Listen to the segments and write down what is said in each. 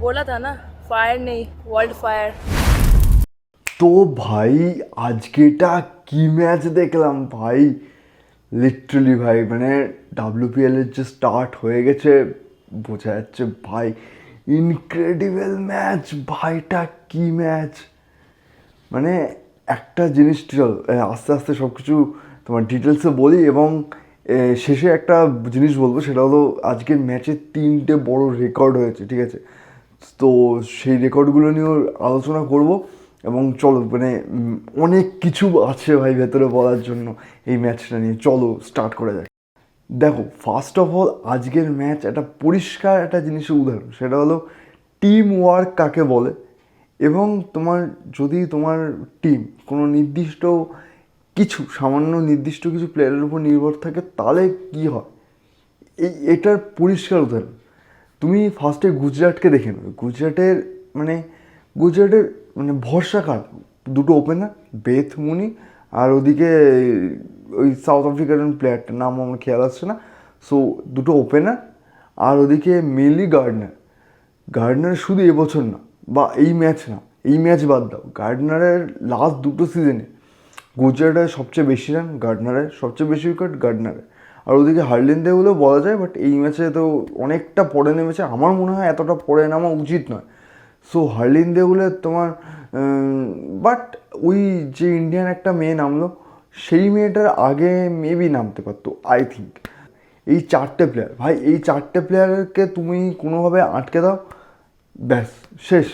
बोला था ना फायर नहीं वर्ल्ड फायर। তো ভাই আজকেটা কি ম্যাচ দেখলাম ভাই, লিটারালি ভাই, মানে ডাব্লিউপিএল এর যে স্টার্ট হয়ে গেছে বোঝা যাচ্ছে ভাই, ইনক্রেডিবল ম্যাচ ভাইটা, কি ম্যাচ। মানে একটা জিনিস চল আস্তে আস্তে সব কিছু তোমার ডিটেলসে বলি, এবং শেষে একটা জিনিস বলবো, সেটা হলো আজকের ম্যাচে 3টে বড় রেকর্ড হয়েছে, ঠিক আছে? তো সেই রেকর্ডগুলো নিয়েও আলোচনা করব, এবং চলো মানে অনেক কিছু আছে ভাই ভেতরে বলার জন্য এই ম্যাচটা নিয়ে। চলো স্টার্ট করা যাক। দেখো, ফার্স্ট অফ অল আজকের ম্যাচ একটা পরিষ্কার একটা জিনিসের উদাহরণ, সেটা হলো টিম ওয়ার্ক কাকে বলে, এবং যদি তোমার টিম কোনো নির্দিষ্ট কিছু সামান্য নির্দিষ্ট কিছু প্লেয়ারের উপর নির্ভর থাকে তাহলে কি হয়, এটার পরিষ্কার উদাহরণ। তুমি ফার্স্টে গুজরাটকে দেখে নেবে, গুজরাটের মানে ভরসা কার, দুটো ওপেনার, বেথ মুনি, আর ওদিকে ওই সাউথ আফ্রিকার প্লেয়ারটার নাম আমার খেয়াল আসছে না। সো দুটো ওপেনার, আর ওদিকে মেনলি গার্ডনার শুধু এবছর না, বা এই ম্যাচ না, এই ম্যাচ বাদ দাও, গার্ডনারের লাস্ট দুটো সিজনে গুজরাটের সবচেয়ে বেশি রান গার্ডনারের, সবচেয়ে বেশি উইকেট গার্ডনারের, আর ওদিকে হার্লিন দেগুলো বলা যায়, বাট এই ম্যাচে তো অনেকটা পরে নেমেছে, আমার মনে হয় এতটা পরে নামা উচিত নয়। সো হার্লিন দেগুলো তোমার বাট ওই যে ইন্ডিয়ান একটা মেয়ে নামলো, সেই মেয়েটার আগে মেবি নামতে পারতো আই থিঙ্ক। এই 4টে প্লেয়ার ভাই, এই 4টে প্লেয়ারকে তুমি কোনোভাবে আটকে দাও, ব্যাস শেষ,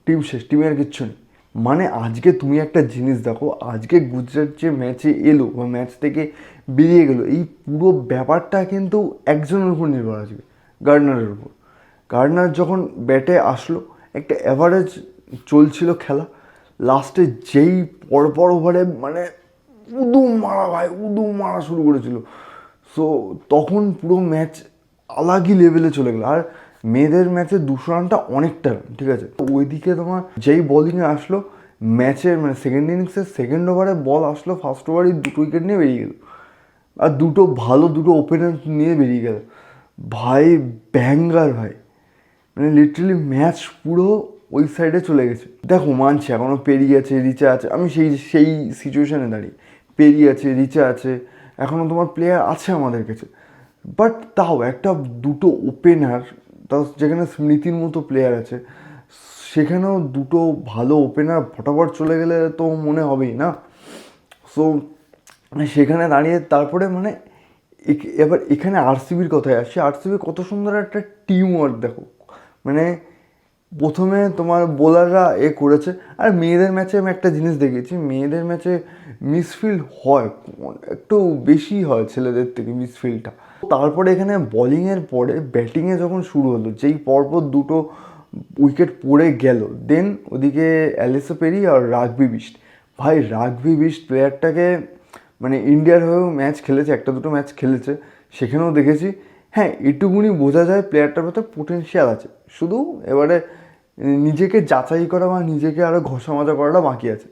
টিম শেষ, টিমের কিচ্ছু নেই। মানে আজকে তুমি একটা জিনিস দেখো, আজকে গুজরাট যে ম্যাচে এলো বা ম্যাচ থেকে বেরিয়ে গেলো, এই পুরো ব্যাপারটা কিন্তু একজনের উপর নির্ভর আসবে, গার্ডনারের উপর। গার্ডনার যখন ব্যাটে আসলো, একটা অ্যাভারেজ চলছিল খেলা, লাস্টে যেই পরপর ওভারে মানে উদুম মারা শুরু করেছিল, সো তখন পুরো ম্যাচ আলাগই লেভেলে চলে গেলো। আর মেয়েদের ম্যাচে 200 রানটা অনেকটা রান, ঠিক আছে? তো ওইদিকে তোমার যেই বলিংয়ে আসলো ম্যাচের মানে সেকেন্ড ইনিংসের সেকেন্ড ওভারে বল আসলো, ফার্স্ট ওভারই 2 উইকেট নিয়ে বেরিয়ে গেল, আর দুটো ওপেনার নিয়ে বেরিয়ে গেল ভাই, ব্যাঙ্গার ভাই। মানে লিটারালি ম্যাচ পুরো ওই সাইডে চলে গেছে। দেখো মানছি এখনও পেরিয়ে আছে, রিচা আছে, আমি সেই সিচুয়েশানে দাঁড়িয়ে, পেরিয়ে আছে, রিচা আছে, এখনও তোমার প্লেয়ার আছে আমাদের কাছে, বাট তাও দুটো ওপেনার, তাও যেখানে স্মৃতির মতো প্লেয়ার আছে, সেখানেও দুটো ভালো ওপেনার ফটাফট চলে গেলে তো মনে হবেই না। সো সেখানে দাঁড়িয়ে তারপরে মানে এবার এখানে আরসিবির কথায় আসছি, আরসিবি কত সুন্দর একটা টিম ওয়ার্ক দেখো। মানে প্রথমে তোমার বোলাররা করেছে, আর মেয়েদের ম্যাচে আমি একটা জিনিস দেখেছি, মেয়েদের ম্যাচে মিসফিল্ড হয়, একটু বেশি হয় ছেলেদের থেকে মিসফিল্ডটা। তারপরে এখানে বলিংয়ের পরে ব্যাটিংয়ে যখন শুরু হলো, যেই পরপর দুটো উইকেট পড়ে গেল, দেন ওদিকে অ্যালিসা পেরি আর রাঘবি বিস্ট, ভাই রাঘবি বিস্ট প্লেয়ারটাকে মানে ইন্ডিয়ার হয়েও ম্যাচ খেলেছে, একটা দুটো ম্যাচ খেলেছে, সেখানেও দেখেছি, হ্যাঁ এটুকুনি বোঝা যায় প্লেয়ারটার ভেতর পোটেনশিয়াল আছে, শুধু এবারে নিজেকে যাচাই করা বা নিজেকে আরও ঘষা মাজা করাটা বাকি আছে।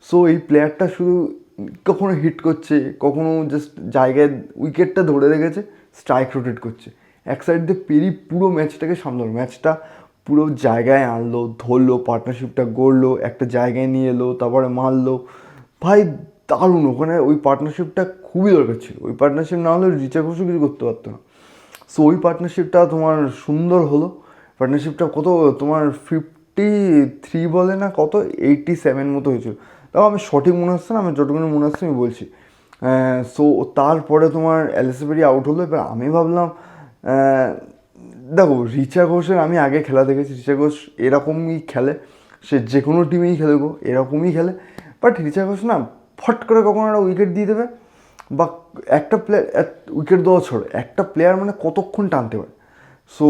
সো এই প্লেয়ারটা শুধু কখনো হিট করছে, কখনো জাস্ট জায়গায় উইকেটটা ধরে রেখেছে, স্ট্রাইক রোটেট করছে, এক সাইড দিয়ে পেরি পুরো ম্যাচটাকে সামলালো, ম্যাচটা পুরো জায়গায় আনলো, ধরলো, পার্টনারশিপটা গড়লো, একটা জায়গায় নিয়ে এলো, তারপরে মারলো ভাই, দারুণ। ওখানে ওই পার্টনারশিপটা খুবই দরকার ছিল, ওই পার্টনারশিপ না হলে রিচা ঘোষও কিছু করতে পারতো না। সো ওই পার্টনারশিপটা তোমার সুন্দর হলো, পার্টনারশিপটা কত তোমার 53 বলে না কত 87 মতো হয়েছিল, তাও আমি সঠিক মনে হচ্ছে না, আমি যতটুকু মনে হচ্ছে আমি বলছি। সো তারপরে তোমার অ্যালিসা পেরি আউট হলো, এবার আমি ভাবলাম দেখো রিচা ঘোষের আমি আগে খেলা দেখেছি, রিচা ঘোষ এরকমই খেলে, সে যে কোনো টিমেই খেলে গো এরকমই খেলে, বাট রিচা ঘোষ না ফট করে কখনো একটা উইকেট দিয়ে দেবে, বা একটা প্লেয়ার উইকেট দেওয়া ছড়ে একটা প্লেয়ার মানে কতক্ষণ টানতে পারে। সো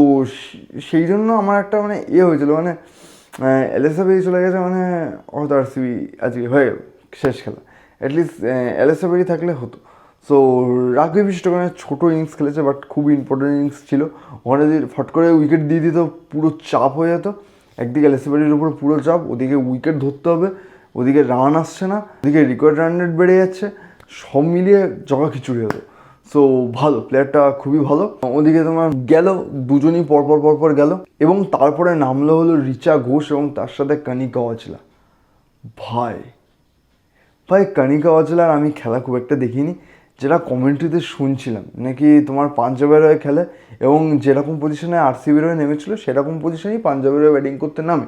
সেই জন্য আমার একটা মানে হয়েছিল, মানে অ্যালিসা পেরি চলে গেছে, মানে হয়তো আরসিবি আজকে হয়ে গেল শেষ খেলা, অ্যাটলিস্ট অ্যালিসা পেরি থাকলে হতো। সো রাঘবি বিস্ট ওখানে ছোটো ইনিংস খেলেছে, বাট খুবই ইম্পর্টেন্ট ইনিংস ছিল, ওখানে যদি ফট করে উইকেট দিয়ে দিত পুরো চাপ হয়ে যেত, একদিকে অ্যালিসা পেরির উপর পুরো চাপ, ওদিকে উইকেট ধরতে হবে, ওদিকে রান আসছে না, ওদিকে রিকোয়ার্ড রান রেট বেড়ে যাচ্ছে, সব মিলিয়ে জগা খিচুড়ি হতো। সো ভালো, প্লেয়ারটা খুবই ভালো। ওদিকে তোমার গেল দুজনই পরপর গেল, এবং তারপরে নামলো হলো রিচা ঘোষ এবং তার সাথে কণিকা অচলা। ভাই ভাই কণিকা অচলার আমি খেলা খুব একটা দেখিনি, যেটা কমেন্ট্রিতে শুনছিলাম নাকি তোমার পাঞ্জাবের হয়ে খেলে, এবং যেরকম পজিশনে আরসিবির হয়ে নেমেছিল সেরকম পজিশনেই পাঞ্জাবের হয়ে ব্যাটিং করতে নামে।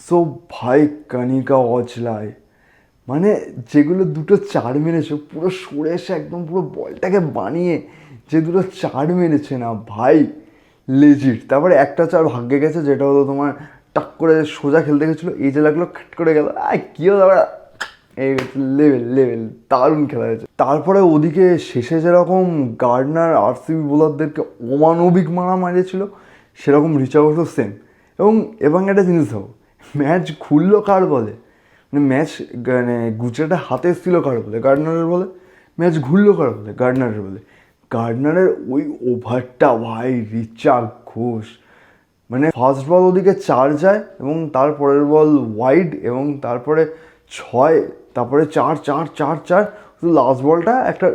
সো ভাই কণিকা অচলায় মানে যেগুলো দুটো চার মেরেছে, পুরো সরে এসে একদম পুরো বলটাকে বানিয়ে যে দুটো চার মেরেছে না ভাই, লেজিট। তারপরে একটা চার ভাগ্যে গেছে, যেটা হলো তোমার টাক করে সোজা খেলতে গেছিলো, এই যে লাগলো খাট করে গেল, কী হলো তারপরে এই লেভেল দারুণ খেলা হয়েছে। তারপরে ওদিকে শেষে যেরকম গার্ডনার আরসিবি বোলারদেরকে অমানবিক মারা মারিয়েছিল, সেরকম রিচা ঘোষও সেম। এবং একটা জিনিস দেখো, ম্যাচ খুললো কার বলে, মানে ম্যাচ মানে গুজরাটের হাতে এসেছিলো কার বলে, গার্ডনারের বলে। ম্যাচ ঘুরলো কার বলে, গার্ডনারের বলে। গার্ডনারের ওই ওভারটা ভাই, রিচা ঘোষ মানে ফার্স্ট বল ওদিকে 4 যায়, এবং তারপরের বল ওয়াইড, এবং তারপরে 6, তারপরে 4 শুধু লাস্ট বলটা একটা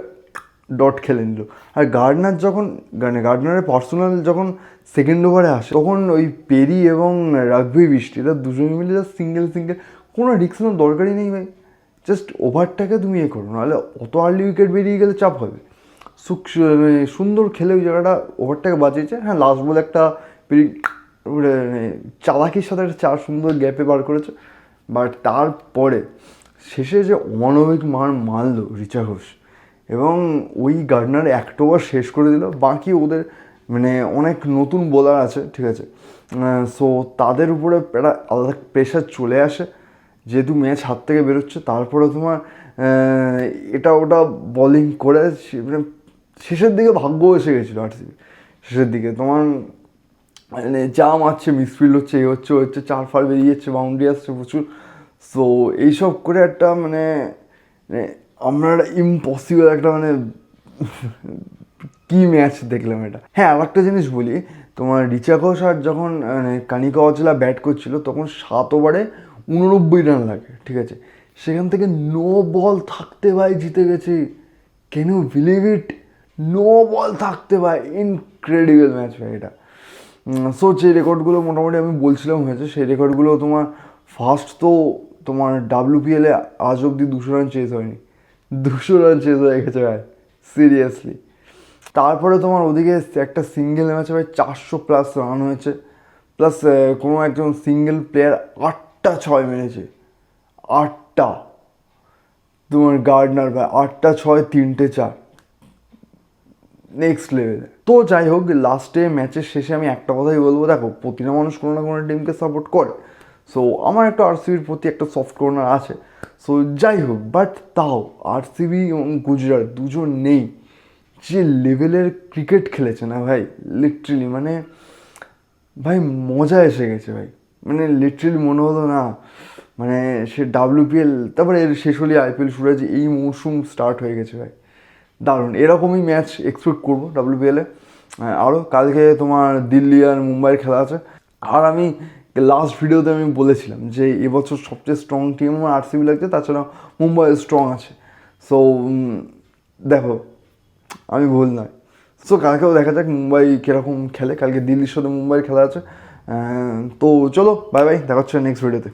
ডট খেলে নিল। আর গার্ডনার যখন মানে গার্ডনারের পার্সোনাল যখন সেকেন্ড ওভারে আসে, তখন ওই পেরি এবং রাঘবি বৃষ্টি এরা দুজনে মিলে জাস্ট সিঙ্গেল কোনো রিস্ক নেওয়ার দরকারই নেই ভাই, জাস্ট ওভারটাকে তুমি করো, নাহলে অত আর্লি উইকেট বেরিয়ে গেলে চাপ হবে। সুন্দর খেলে ওই জায়গাটা ওভারটাকে বাঁচিয়েছে। হ্যাঁ, লাস্ট বল একটা পেরি চালাকির সাথে একটা 4 সুন্দর গ্যাপে বার করেছে, বাট তারপরে শেষে যে অমানবিক মারলো রিচা ঘোষ, এবং ওই গার্ডনার একটা ওভার শেষ করে দিল। বাকি ওদের মানে অনেক নতুন বোলার আছে, ঠিক আছে, সো তাদের উপরে একটা আলাদা প্রেশার চলে আসে, যেহেতু ম্যাচ হাত থেকে বেরোচ্ছে। তারপরে তোমার এটা ওটা বলিং করে মানে শেষের দিকে ভাগ্য এসে গেছিলো আরসিবি। শেষের দিকে তোমার মানে যা মারছে, মিসফিল্ড হচ্ছে, এ হচ্ছে 4 বেরিয়ে যাচ্ছে, বাউন্ডারি আসছে প্রচুর। সো এইসব করে একটা মানে আমরা একটা ইম্পসিবল একটা মানে কী ম্যাচ দেখলাম এটা। হ্যাঁ, আর একটা জিনিস বলি, তোমার রিচা ঘোষ আর যখন মানে কণিকা অচলা ব্যাট করছিল, তখন 7 ওভারে 89 রান লাগে, ঠিক আছে। সেখান থেকে 9 বল থাকতে ভাই জিতে গেছে। Can you believe it? 9 ball থাকতে ভাই, ইনক্রেডিবল ম্যাচ ভাই এটা। সো যে রেকর্ডগুলো মোটামুটি আমি বলছিলাম হয়েছে, সেই রেকর্ডগুলো তোমার ফার্স্ট তো তোমার WPL-এ আজ অবধি 200 রান চেজ হয়নি, 200 রান চেজ হয়ে গেছে ভাই, সিরিয়াসলি। তারপরে তোমার ওদিকে একটা সিঙ্গেল ম্যাচে ভাই 400+ রান হয়েছে, প্লাস কোনো একজন সিঙ্গেল প্লেয়ার 8টা 6 মেরেছে, 8টা। তোমার গার্ডনার ভাই 8টা 6, 3টে 4, নেক্সট লেভেলে। তো যাই হোক, লাস্টে ম্যাচের শেষে আমি একটা কথাই বলবো, দেখো প্রতিটা মানুষ কোনো না কোনো টিমকে সাপোর্ট করে, সো আমার একটা আরসিবির প্রতি একটা সফট কর্নার আছে। সো যাই হোক, বাট তাও আরসিবি এবং গুজরাট দুজন নেই, যে লেভেলের ক্রিকেট খেলেছে না ভাই, লিটারেলি মানে ভাই মজা এসে গেছে ভাই। মানে লিটারেলি মনে হলো না মানে সে WPL, তারপরে এর শেষ হলে IPL শুরু হয়েছে, এই মৌসুম স্টার্ট হয়ে গেছে ভাই, দারুণ। এরকমই ম্যাচ এক্সপেক্ট করবো WPL-এ আরও। কালকে তোমার দিল্লি আর মুম্বাইয়ের খেলা আছে। আর আমি লাস্ট ভিডিওতে আমি বলেছিলাম যে এবছর সবচেয়ে স্ট্রং টিম আমার আরসিবি লাগছে, তাছাড়া মুম্বাই স্ট্রং আছে। সো দেখো আমি ভুল নয়। সো কালকেও দেখা যাক মুম্বাই কীরকম খেলে। কালকে দিল্লির সাথে মুম্বাইয়ের খেলা আছে। তো চলো, বাই বাই, দেখা হচ্ছে নেক্সট ভিডিওতে।